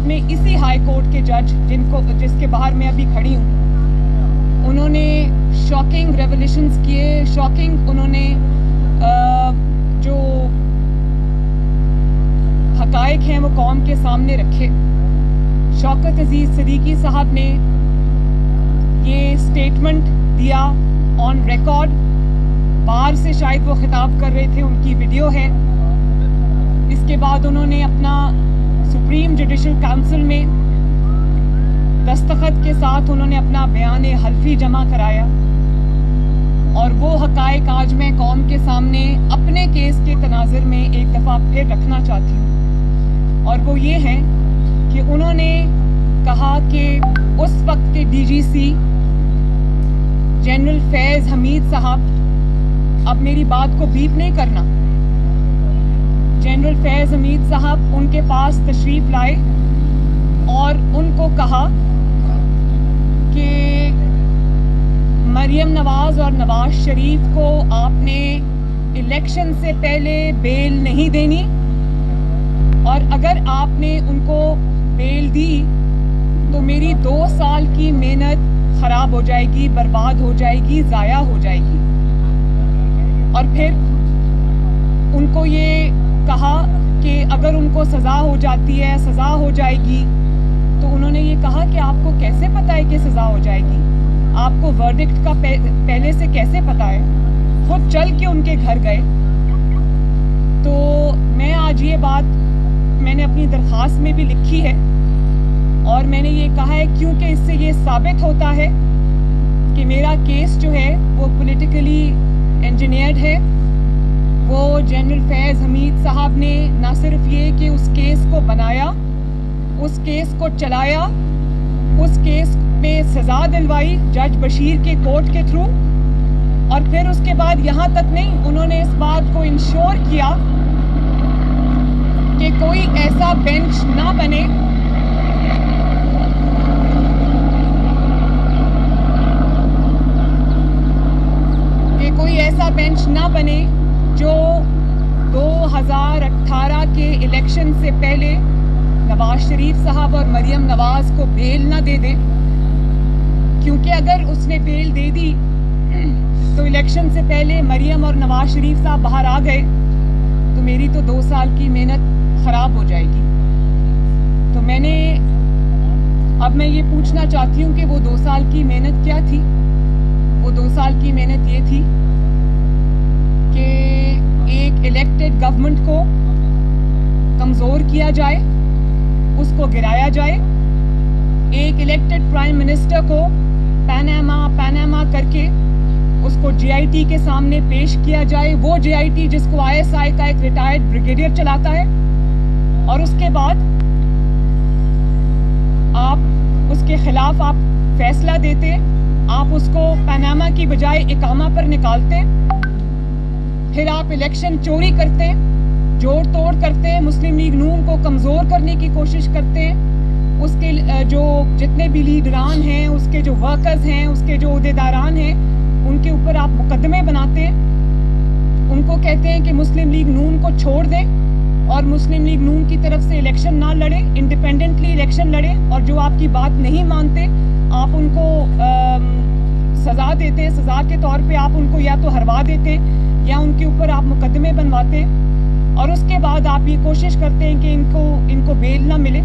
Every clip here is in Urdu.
میں اسی ہائی کورٹ کے جج جس کے باہر میں ابھی کھڑی ہوں، انہوں نے شاکنگ ریولیشنز کیے، شاکنگ انہوں نے جو حقائق ہیں وہ قوم کے سامنے رکھے۔ شوکت عزیز صدیقی صاحب نے یہ سٹیٹمنٹ دیا آن ریکارڈ، باہر سے شاید وہ خطاب کر رہے تھے، ان کی ویڈیو ہے۔ اس کے بعد انہوں نے اپنا سپریم جوڈیشل کونسل میں دستخط کے ساتھ انہوں نے اپنا بیان حلفی جمع کرایا، اور وہ حقائق آج میں قوم کے سامنے اپنے کیس کے تناظر میں ایک دفعہ پھر رکھنا چاہتی ہوں، اور وہ یہ ہیں کہ انہوں نے کہا کہ اس وقت کے ڈی جی سی جنرل فیض حمید صاحب، اب میری بات کو بیپ نہیں کرنا، جنرل فیض حمید صاحب ان کے پاس تشریف لائے اور ان کو کہا کہ مریم نواز اور نواز شریف کو آپ نے الیکشن سے پہلے بیل نہیں دینی، اور اگر آپ نے ان کو بیل دی تو میری 2 سال کی محنت خراب ہو جائے گی، برباد ہو جائے گی، ضائع ہو جائے گی۔ اور پھر ان کو یہ کہا کہ اگر ان کو سزا ہو جاتی ہے، سزا ہو جائے گی، تو انہوں نے یہ کہا کہ آپ کو کیسے پتہ ہے کہ سزا ہو جائے گی؟ آپ کو ورڈکٹ کا پہلے سے کیسے پتہ ہے؟ خود چل کے ان کے گھر گئے۔ تو میں آج یہ بات میں نے اپنی درخواست میں بھی لکھی ہے، اور میں نے یہ کہا ہے کیونکہ اس سے یہ ثابت ہوتا ہے کہ میرا کیس جو ہے وہ پولیٹیکلی انجینئرڈ ہے۔ وہ جنرل فیض حمید صاحب نے نہ صرف یہ کہ اس کیس کو بنایا، اس کیس کو چلایا، اس کیس پہ سزا دلوائی جج بشیر کے کورٹ کے تھرو، اور پھر اس کے بعد یہاں تک نہیں، انہوں نے اس بات کو انشور کیا کہ کوئی ایسا بینچ نہ بنے جو 2018 کے الیکشن سے پہلے نواز شریف صاحب اور مریم نواز کو بیل نہ دے دے، کیونکہ اگر اس نے بیل دے دی تو الیکشن سے پہلے مریم اور نواز شریف صاحب باہر آ گئے تو میری تو 2 سال کی محنت خراب ہو جائے گی۔ تو اب میں یہ پوچھنا چاہتی ہوں کہ وہ 2 سال کی محنت کیا تھی؟ وہ 2 سال کی محنت یہ تھی کہ ایک الیکٹڈ گورنمنٹ کو کمزور کیا جائے، اس کو گرایا جائے، ایک الیکٹڈ پرائم منسٹر کو پاناما کر کے اس کو جے آئی ٹی کے سامنے پیش کیا جائے، وہ جے آئی ٹی جس کو آئی ایس آئی کا ایک ریٹائرڈ بریگیڈیئر چلاتا ہے، اور اس کے بعد آپ اس کے خلاف آپ فیصلہ دیتے، آپ اس کو پاناما کی بجائے اقامہ پر نکالتے، پھر آپ الیکشن چوری کرتے، جوڑ توڑ کرتے، مسلم لیگ نون کو کمزور کرنے کی کوشش کرتے، اس کے جو جتنے بھی لیڈران ہیں، اس کے جو ورکرز ہیں، اس کے جو عہدیداران ہیں، ان کے اوپر آپ مقدمے بناتے، ان کو کہتے ہیں کہ مسلم لیگ نون کو چھوڑ دیں اور مسلم لیگ نون کی طرف سے الیکشن نہ لڑیں، انڈیپینڈنٹلی الیکشن لڑیں، اور جو آپ کی بات نہیں مانتے آپ ان کو سزا دیتے ہیں، سزا کے طور پہ آپ ان کو یا تو ہروا دیتے ہیں یا ان کے اوپر آپ مقدمے بنواتے ہیں، اور اس کے بعد آپ یہ کوشش کرتے ہیں کہ ان کو بیل نہ ملے۔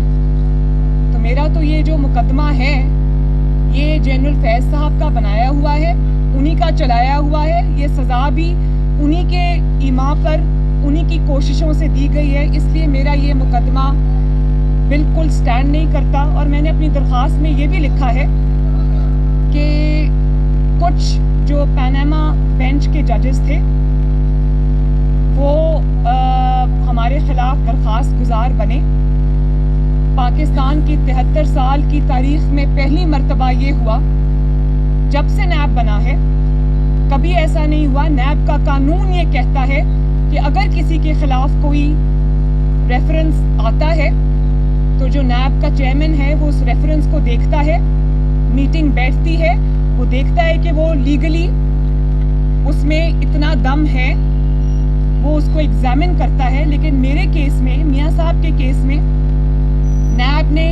تو میرا تو یہ جو مقدمہ ہے یہ جنرل فیض صاحب کا بنایا ہوا ہے، انہی کا چلایا ہوا ہے، یہ سزا بھی انہی کے ایما پر انہی کی کوششوں سے دی گئی ہے، اس لیے میرا یہ مقدمہ بالکل سٹینڈ نہیں کرتا۔ اور میں نے اپنی درخواست میں یہ بھی لکھا ہے کہ کچھ جو پاناما بینچ کے ججز تھے وہ ہمارے خلاف درخواست گزار بنے۔ پاکستان کی 73 سال کی تاریخ میں پہلی مرتبہ یہ ہوا، جب سے نیب بنا ہے کبھی ایسا نہیں ہوا۔ نیب کا قانون یہ کہتا ہے کہ اگر کسی کے خلاف کوئی ریفرنس آتا ہے تو جو نیب کا چیئرمین ہے وہ اس ریفرنس کو دیکھتا ہے، میٹنگ بیٹھتی ہے، وہ دیکھتا ہے کہ وہ لیگلی اس میں اتنا دم ہے، وہ اس کو ایگزامن کرتا ہے۔ لیکن میرے کیس میں، میاں صاحب کے کیس میں، نیب نے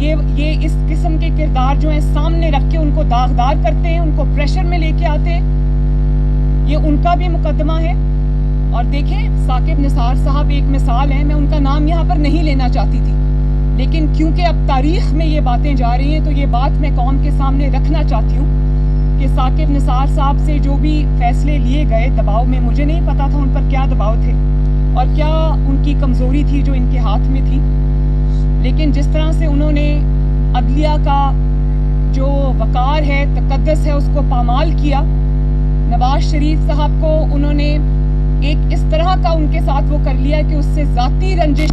یہ اس قسم کے کردار جو ہیں سامنے رکھ کے ان کو داغدار کرتے ہیں, ان کو پریشر میں لے کے آتے ہیں. یہ ان کا بھی مقدمہ ہے. اور دیکھیں ثاقب نثار صاحب ایک مثال ہیں, میں ان کا نام یہاں پر نہیں لینا چاہتی تھی, لیکن کیونکہ اب تاریخ میں یہ باتیں جا رہی ہیں تو یہ بات میں قوم کے سامنے رکھنا چاہتی ہوں کہ ثاقب نثار صاحب سے جو بھی فیصلے لیے گئے دباؤ میں, مجھے نہیں پتا تھا ان پر کیا دباؤ تھے اور کیا ان کی کمزوری تھی جو ان کے ہاتھ میں تھی, لیکن جس طرح سے انہوں نے عدلیہ کا جو وقار ہے, تقدس ہے, اس کو پامال کیا. نواز شریف صاحب کو انہوں نے ایک اس طرح کا ان کے ساتھ وہ کر لیا کہ اس سے ذاتی رنجش,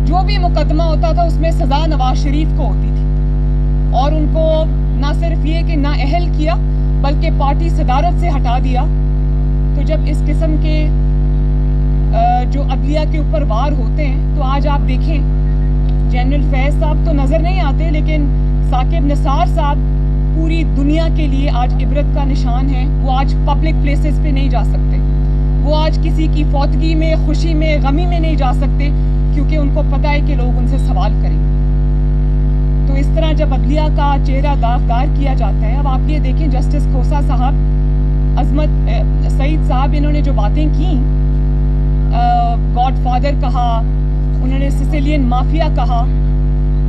جو بھی مقدمہ ہوتا تھا اس میں سزا نواز شریف کو ہوتی تھی, اور ان کو نہ صرف یہ کہ نااہل کیا بلکہ پارٹی صدارت سے ہٹا دیا. تو جب اس قسم کے جو عدلیہ کے اوپر وار ہوتے ہیں تو آج آپ دیکھیں جنرل فیض صاحب تو نظر نہیں آتے, لیکن ثاقب نثار صاحب پوری دنیا کے لیے آج عبرت کا نشان ہیں. وہ آج پبلک پلیسز پہ نہیں جا سکتے, وہ آج کسی کی فوتگی میں, خوشی میں, غمی میں نہیں جا سکتے, کیونکہ ان کو پتہ ہے کہ لوگ ان سے سوال کریں. تو اس طرح جب عدلیہ کا چہرہ داغدار کیا جاتا ہے, اب آپ یہ دیکھیں جسٹس کھوسا صاحب, عظمت سعید صاحب, انہوں نے جو باتیں کیں, گاڈ فادر کہا, انہوں نے سسیلین مافیا کہا,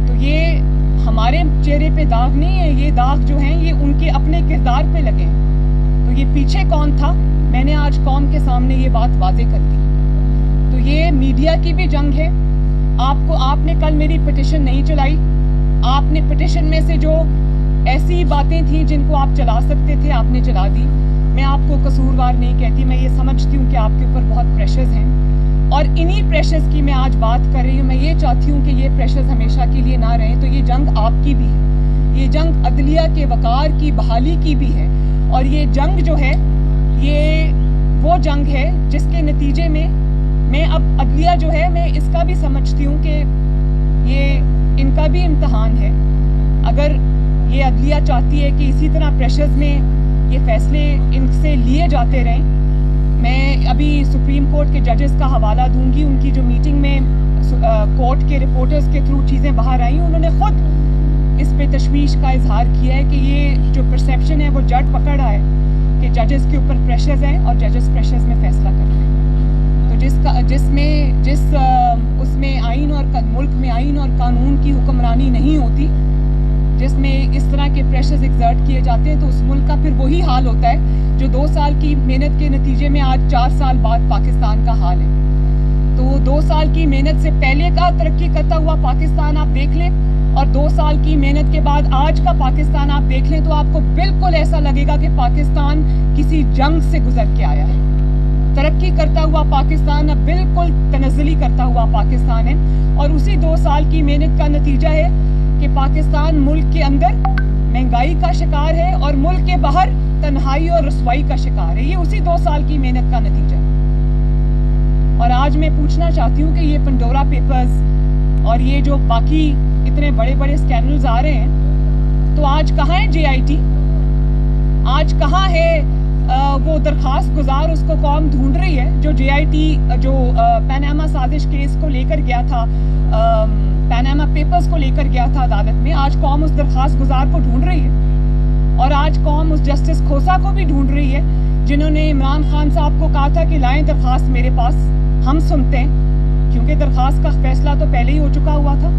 تو یہ ہمارے چہرے پہ داغ نہیں ہے, یہ داغ جو ہیں یہ ان کے اپنے کردار پہ لگے ہیں. تو یہ پیچھے کون تھا, میں نے آج قوم کے سامنے یہ بات واضح کر دی. تو یہ میڈیا کی بھی جنگ ہے. آپ نے کل میری پٹیشن نہیں چلائی, آپ نے پٹیشن میں سے جو ایسی باتیں تھیں جن کو آپ چلا سکتے تھے آپ نے چلا دی. میں آپ کو قصوروار نہیں کہتی, میں یہ سمجھتی ہوں کہ آپ کے اوپر بہت پریشرز ہیں, اور انہی پریشرز کی میں آج بات کر رہی ہوں. میں یہ چاہتی ہوں کہ یہ پریشرز ہمیشہ کے لیے نہ رہیں. تو یہ جنگ آپ کی بھی ہے, یہ جنگ عدلیہ کے وقار کی بحالی کی بھی ہے, اور یہ جنگ جو ہے یہ وہ جنگ ہے جس کے نتیجے میں اب عدلیہ جو ہے, میں اس کا بھی سمجھتی ہوں کہ یہ ان کا بھی امتحان ہے. اگر یہ عدلیہ چاہتی ہے کہ اسی طرح پریشرز میں یہ فیصلے ان سے لیے جاتے رہیں. میں ابھی سپریم کورٹ کے ججز کا حوالہ دوں گی, ان کی جو میٹنگ میں کورٹ کے رپورٹرز کے تھرو چیزیں باہر آئیں, انہوں نے خود اس پہ تشویش کا اظہار کیا ہے کہ یہ جو پرسیپشن ہے وہ جج پکڑ رہا ہے کہ ججز کے اوپر پریشرز ہیں اور ججز پریشرز میں فیصلہ کرتے ہیں. تو اس میں آئین اور ملک میں آئین اور قانون کی حکمرانی نہیں ہوتی, جس میں اس طرح کے پریشرز ایگزرٹ کیے جاتے ہیں, تو اس ملک کا پھر وہی حال ہوتا ہے جو 2 سال کی محنت کے نتیجے میں آج 4 سال بعد پاکستان کا حال ہے. تو 2 سال کی محنت سے پہلے کا ترقی کرتا ہوا پاکستان آپ دیکھ لیں, اور 2 سال کی محنت کے بعد آج کا پاکستان آپ دیکھ لیں, تو آپ کو بالکل ایسا لگے گا کہ پاکستان کسی جنگ سے گزر کے آیا ہے. ترقی کرتا ہوا پاکستان اب بالکل تنزلی کرتا ہوا پاکستان ہے, اور اسی 2 سال کی محنت کا نتیجہ ہے کہ پاکستان ملک کے اندر مہنگائی کا شکار ہے اور ملک کے باہر تنہائی اور رسوائی کا شکار ہے. یہ اسی 2 سال کی محنت کا نتیجہ ہے. اور آج میں پوچھنا چاہتی ہوں کہ یہ پنڈورا پیپرز اور یہ جو باقی اتنے بڑے بڑے اسکینڈلز آ رہے ہیں, تو آج کہاں ہے JIT, آج کہاں ہے وہ درخواست گزار, اس کو قوم ڈھونڈ رہی ہے جو JIT جو پاناما سازش کیس کو لے کر گیا تھا, پاناما پیپرز کو لے کر گیا تھا عدالت میں. آج قوم اس درخواست گزار کو ڈھونڈ رہی ہے, اور آج قوم اس جسٹس کھوسا کو بھی ڈھونڈ رہی ہے جنہوں نے عمران خان صاحب کو کہا تھا کہ لائیں درخواست میرے پاس, ہم سنتے ہیں, کیونکہ درخواست کا فیصلہ تو پہلے ہی ہو چکا ہوا تھا.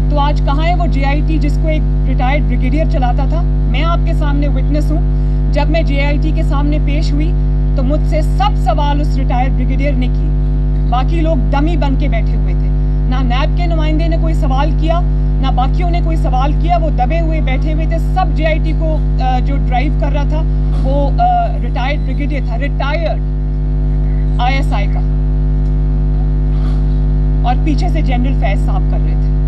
تو آج کہاں ہے وہ JIT جس کو ایک ریٹائرڈ بریگیڈیئر چلاتا تھا. میں آپ کے سامنے وٹنس ہوں, جب میں JIT کے سامنے پیش ہوئی تو مجھ سے سب سوال اس ریٹائرڈ بریگیڈیئر نے کی, باقی لوگ ڈمی بن کے بیٹھے ہوئے تھے. نہ نیب کے نمائندے نے کوئی سوال کیا, نہ باقیوں نے کوئی سوال کیا, وہ دبے ہوئے بیٹھے ہوئے تھے. سب JIT کو جو ڈرائیو کر رہا تھا وہ ریٹائرڈ بریگیڈیئر تھا, ریٹائرڈ ISI کا, اور پیچھے سے جنرل فیض صاحب کر رہے تھے.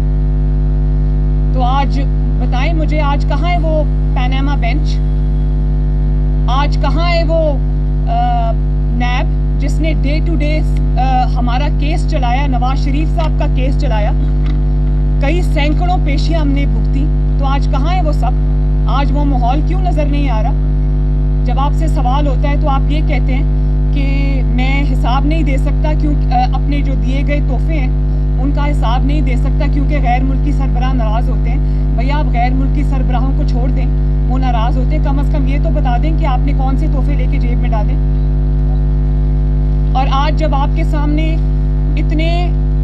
تو آج بتائیں مجھے, آج کہاں ہے وہ پاناما بینچ, آج کہاں ہے وہ نیب جس نے ڈے ٹو ڈے ہمارا کیس چلایا, نواز شریف صاحب کا کیس چلایا, کئی سینکڑوں پیشیاں ہم نے بھگتی. تو آج کہاں ہے وہ سب, آج وہ ماحول کیوں نظر نہیں آ رہا؟ جب آپ سے سوال ہوتا ہے تو آپ یہ کہتے ہیں کہ میں حساب نہیں دے سکتا کیونکہ اپنے جو دیے گئے تحفے ہیں ان کا حساب نہیں دے سکتا کیونکہ غیر ملکی سربراہ ناراض ہوتے ہیں. بھیا آپ غیر ملکی سربراہوں کو چھوڑ دیں, وہ ناراض ہوتے ہیں, کم از کم یہ تو بتا دیں کہ آپ نے کون سے تحفے لے کے جیب میں ڈالیں. اور آج جب آپ کے سامنے اتنے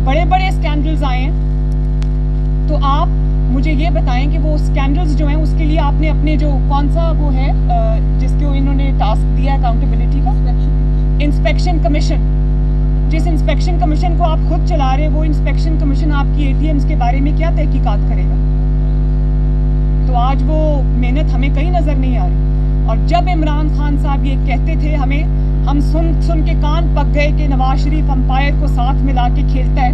بڑے بڑے اسکینڈلز آئے ہیں تو آپ مجھے یہ بتائیں کہ وہ اسکینڈلز جو ہیں اس کے لیے آپ نے اپنے جو کون سا وہ ہے جس کو انہوں نے ٹاسک دیا اکاؤنٹیبلٹی کا, انسپیکشن کمیشن, جس انسپیکشن کمیشن کو آپ خود چلا رہے ہیں, وہ انسپیکشن کمیشن آپ کی اے ٹی ایمز کے بارے میں کیا تحقیقات کرے گا؟ تو آج وہ محنت ہمیں کہیں نظر نہیں آ رہی. اور جب عمران خان صاحب یہ کہتے تھے ہم سن کے کان پک گئے کہ نواز شریف امپائر کو ساتھ ملا کے کھیلتا ہے.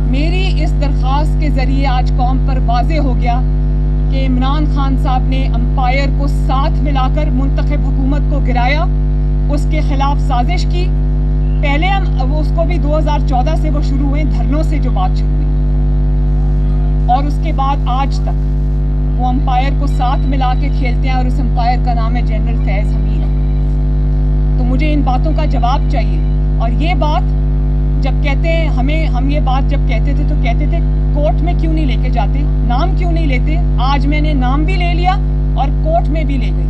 میری اس درخواست کے ذریعے آج قوم پر واضح ہو گیا کہ عمران خان صاحب نے امپائر کو ساتھ ملا کر منتخب حکومت کو گرایا, اس کے خلاف سازش کی. پہلے ہم اس کو بھی 2014 سے وہ شروع ہوئے, دھرنوں سے جو بات شروع ہوئی, اور اس کے بعد آج تک وہ امپائر کو ساتھ ملا کے کھیلتے ہیں, اور اس امپائر کا نام ہے جنرل فیض حمید. تو مجھے ان باتوں کا جواب چاہیے. اور یہ بات جب کہتے ہیں ہم یہ بات جب کہتے تھے تو کہتے تھے کورٹ میں کیوں نہیں لے کے جاتے, نام کیوں نہیں لیتے. آج میں نے نام بھی لے لیا اور کورٹ میں بھی لے گئی.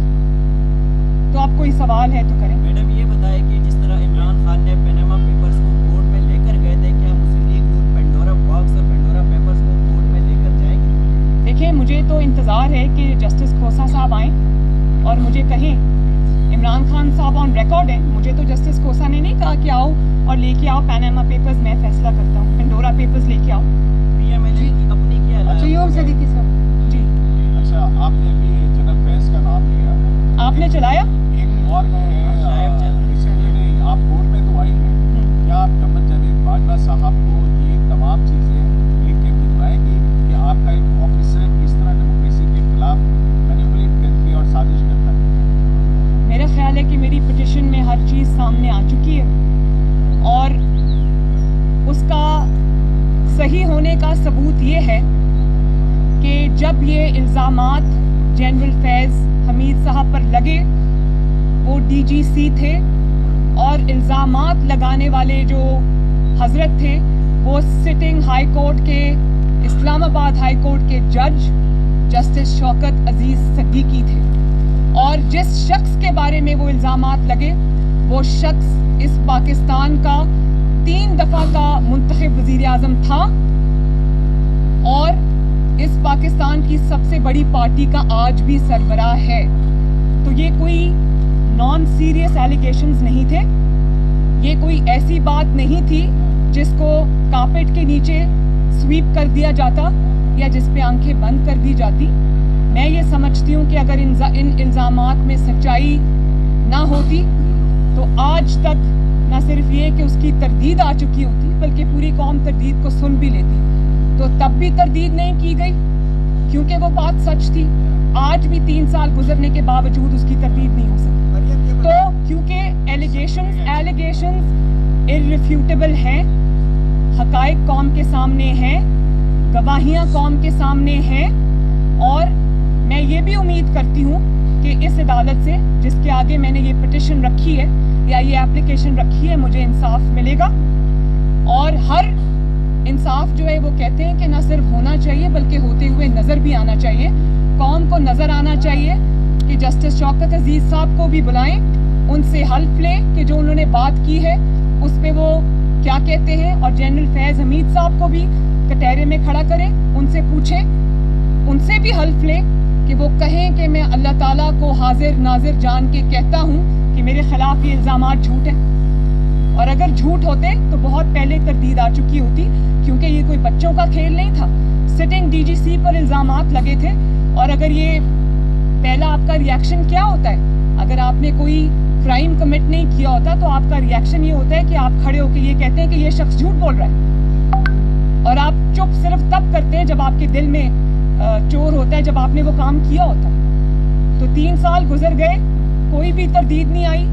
تو آپ کوئی سوال ہے تو کریں. میڈم یہ بتائیں کہ جس طرح عمران خان نے پیناما پیپرز کو کورٹ میں لے کر گئے تھے, کیا مسلم لیگ نون پینڈورا باکس اور پینڈورا پیپرز کو کورٹ میں لے کر جائے گی؟ دیکھیں مجھے تو انتظار ہے کہ جسٹس کھوسا صاحب آئیں اور مجھے کہیں. عمران خان صاحب آن ریکارڈ ہیں, مجھے تو جسٹس کھوسا نے نہیں کہا کہ آؤ اور لے کے آؤ پیناما پیپرز, میں فیصلہ کرتا ہوں, پینڈورا پیپرز لے کے آؤ. پی ایم ایل کی اپنی کیا صدیقی صاحب جی اچھا, آپ نے بھی جنرل فیض کا نام لیا, آپ نے چلایا. ایک اور ریسنٹلی آپ کورٹ میں تو آئی ہیں, کیا آپ محمد جاوید باجوہ صاحب کو یہ تمام چیزیں لکھ کے بھجوائیں گی کہ آپ کا ایک آفیسر کس طرح ڈیموکریسی کے خلاف مینیپولیٹ کر کے اور سازش کرتا ہے؟ میرا خیال ہے کہ میری پٹیشن میں ہر چیز سامنے آ چکی ہے, اور اس کا صحیح ہونے کا ثبوت یہ ہے کہ جب یہ الزامات جنرل فیض حمید صاحب پر لگے, وہ ڈی جی سی تھے, اور الزامات لگانے والے جو حضرت تھے وہ سٹنگ ہائی کورٹ کے, اسلام آباد ہائی کورٹ کے جج جسٹس شوکت عزیز صدیقی تھے. اور جس شخص کے بارے میں وہ الزامات لگے وہ شخص اس پاکستان کا 3 دفعہ کا منتخب وزیر اعظم تھا, اور اس پاکستان کی سب سے بڑی پارٹی کا آج بھی سربراہ ہے. تو یہ کوئی نان سیریس ایلیگیشنز نہیں تھے, یہ کوئی ایسی بات نہیں تھی جس کو کارپیٹ کے نیچے سویپ کر دیا جاتا یا جس پہ آنکھیں بند کر دی جاتی. میں یہ سمجھتی ہوں کہ اگر ان الزامات میں سچائی نہ ہوتی تو آج تک نہ صرف یہ کہ اس کی تردید آ چکی ہوتی بلکہ پوری قوم تردید کو سن بھی لیتی. تو تب بھی تردید نہیں کی گئی کیونکہ وہ بات سچ تھی. آج بھی 3 سال گزرنے کے باوجود اس کی تردید نہیں ہو سکتی. تو کیونکہ ایلیگیشنز irrefutable ہیں, حقائق قوم کے سامنے ہیں, گواہیاں قوم کے سامنے ہیں, اور میں یہ بھی امید کرتی ہوں کہ اس عدالت سے جس کے آگے میں نے یہ پٹیشن رکھی ہے یا یہ اپلیکیشن رکھی ہے مجھے انصاف ملے گا. اور ہر انصاف جو ہے وہ کہتے ہیں کہ نہ صرف ہونا چاہیے بلکہ ہوتے ہوئے نظر بھی آنا چاہیے. قوم کو نظر آنا چاہیے کہ جسٹس شوکت عزیز صاحب کو بھی بلائیں, ان سے حلف لیں کہ جو انہوں نے بات کی ہے اس پہ وہ کیا کہتے ہیں, اور جنرل فیض حمید صاحب کو بھی کٹہرے میں کھڑا کریں, ان سے پوچھیں, ان سے بھی حلف لیں کہ وہ کہیں کہ میں اللہ تعالیٰ کو حاضر ناظر جان کے کہتا ہوں کہ میرے خلاف یہ الزامات جھوٹ ہیں. اور اگر جھوٹ ہوتے تو بہت پہلے تردید آ چکی ہوتی, کیونکہ یہ کوئی بچوں کا کھیل نہیں تھا. سٹنگ ڈی جی سی پر الزامات لگے تھے, اور اگر یہ پہلا آپ کا ریاکشن کیا ہوتا ہے, اگر آپ نے کوئی کرائم کمٹ نہیں کیا ہوتا تو آپ کا ریاکشن یہ ہوتا ہے کہ آپ کھڑے ہو کے یہ کہتے ہیں کہ یہ شخص جھوٹ بول رہا ہے, اور آپ چپ صرف تب کرتے ہیں جب آپ کے دل میں چور ہوتا ہے, جب آپ نے وہ کام کیا ہوتا. تو 3 سال گزر گئے, کوئی بھی تردید نہیں آئی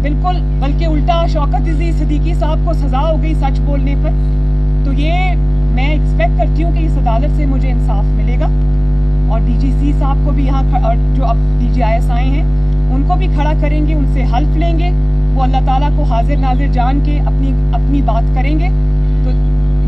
بالکل, بلکہ الٹا شوکت عزیز صدیقی صاحب کو سزا ہو گئی سچ بولنے پر. تو یہ میں ایکسپیکٹ کرتی ہوں کہ اس عدالت سے مجھے انصاف ملے گا, اور ڈی جی سی صاحب کو بھی یہاں جو اب ڈی جی آئی ایس آئے ہیں ان کو بھی کھڑا کریں گے, ان سے حلف لیں گے, وہ اللہ تعالیٰ کو حاضر ناظر جان کے اپنی بات کریں گے. تو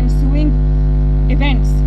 ensuing events,